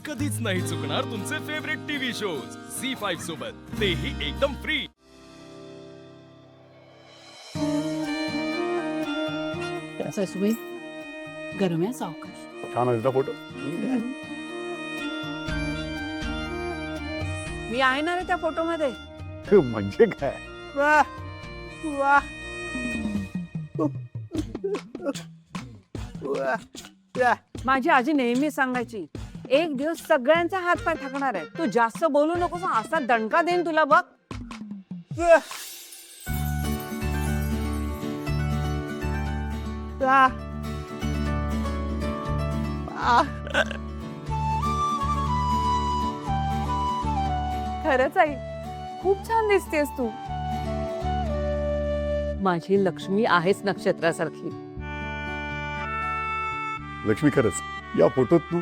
कधीच नाही चुकणार तुमचे फेवरेट टीव्ही शोज झी5 सोबत, तेही एकदम फ्री। सासूबाई गरम आहे सावकाश। छान आहे फोटो। मी आहे ना रे त्या फोटो मध्ये। म्हणजे काय? वाह वाह माझी आजी नेहमी सांगायची, एक दिवस सगळ्यांचा हात पाय थकणार आहे, तू जास्त बोलू नकोस, असा दणका देईन तुला बघ। खरंच आई, खूप छान दिसतेस तू। माझी लक्ष्मी आहेच नक्षत्रासारखी। लक्ष्मी खरंच या फोटोत तू।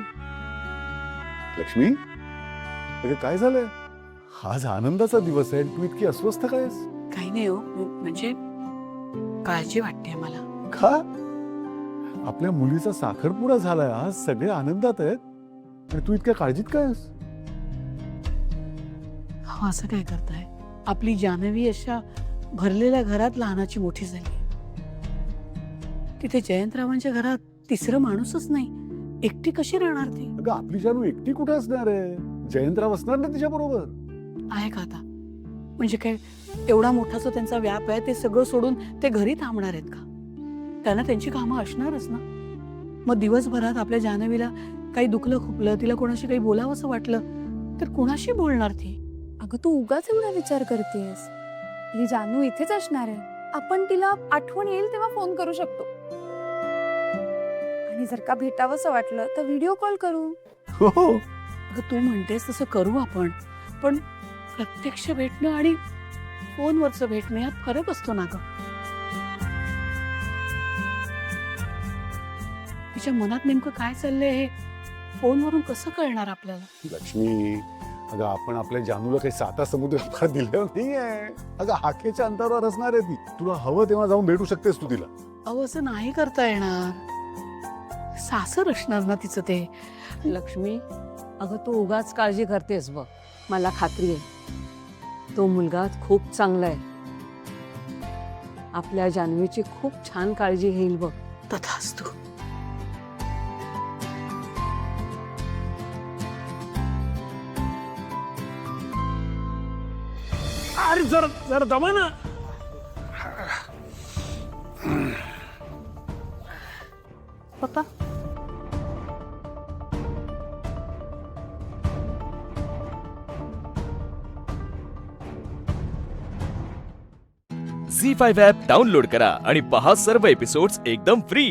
लक्ष्मी अगं काय झालंय? आज आनंदाचा दिवस आहे, तू इतकी अस्वस्थ काय आहेस? काही नाही हो, म्हणजे काळजी वाटते मला। का? आपल्या मुलीचा साखरपुडा झालाय, आज सगळे आनंदात आहेत आणि तू इतक्या काळजीत काय आहेस? हो, असं काय करताय? आपली जानवी अशा भरलेल्या घरात लहानाची मोठी झाली। तिथे जयंतरावांच्या घरात तिसरं माणूसच नाही, एकटी कशी राहणार ती? अगं आपली जानू एकटी कुठे असणार आहे? जयंतराव असणार ना तिच्या बरोबर। आहे का आता? म्हणजे काय एवढा मोठा जो त्यांचा व्याप आहे, ते सगळं सोडून ते घरी थांबणार आहेत का? त्यांना त्यांची कामं असणारच ना। मग दिवसभरात आपल्या जानवीला काही दुखलं खुपलं, तिला कोणाशी काही बोलावंसं वाटलं तर कोणाशी बोलणार ती? अगं तू उगाच एवढा विचार करतेस। ही जानू इथेच असणार आहे, आपण तिला आठवण येईल तेव्हा फोन करू शकतो, आणि जर का भेटावंसं वाटलं तर व्हिडिओ कॉल करू। हो अगं तू म्हणतेस तसं करू आपण, पण प्रत्यक्ष भेटणं आणि फोनवरचं भेटणं यात फरक असतो ना ग। तिच्या मनात नेमकं काय चाललंय हे फोनवरून कसं कळणार आपल्याला? लक्ष्मी अगं आपण आपल्या जानूला काही साता समुद्र फार दिलं नाहीये। अगं हाकेच्या अंतरावर असणार आहे ती, तुला हवं तेव्हा जाऊन भेटू शकतेस तू तिला। अहो असं नाही करता येणार, सासर असणार ना तिचं ते। लक्ष्मी अगं तू उगाच काळजी करतेस बघ, मला खात्री आहे तो मुलगा खूप चांगला आहे, आपल्या जान्हवीची खूप छान काळजी घेईल बघ। तथास्तु। अरे जरा जरा दमा ना। पप्पा झी5 ॲप डाउनलोड करा आणि पहा सर्व एपिसोड्स एकदम फ्री।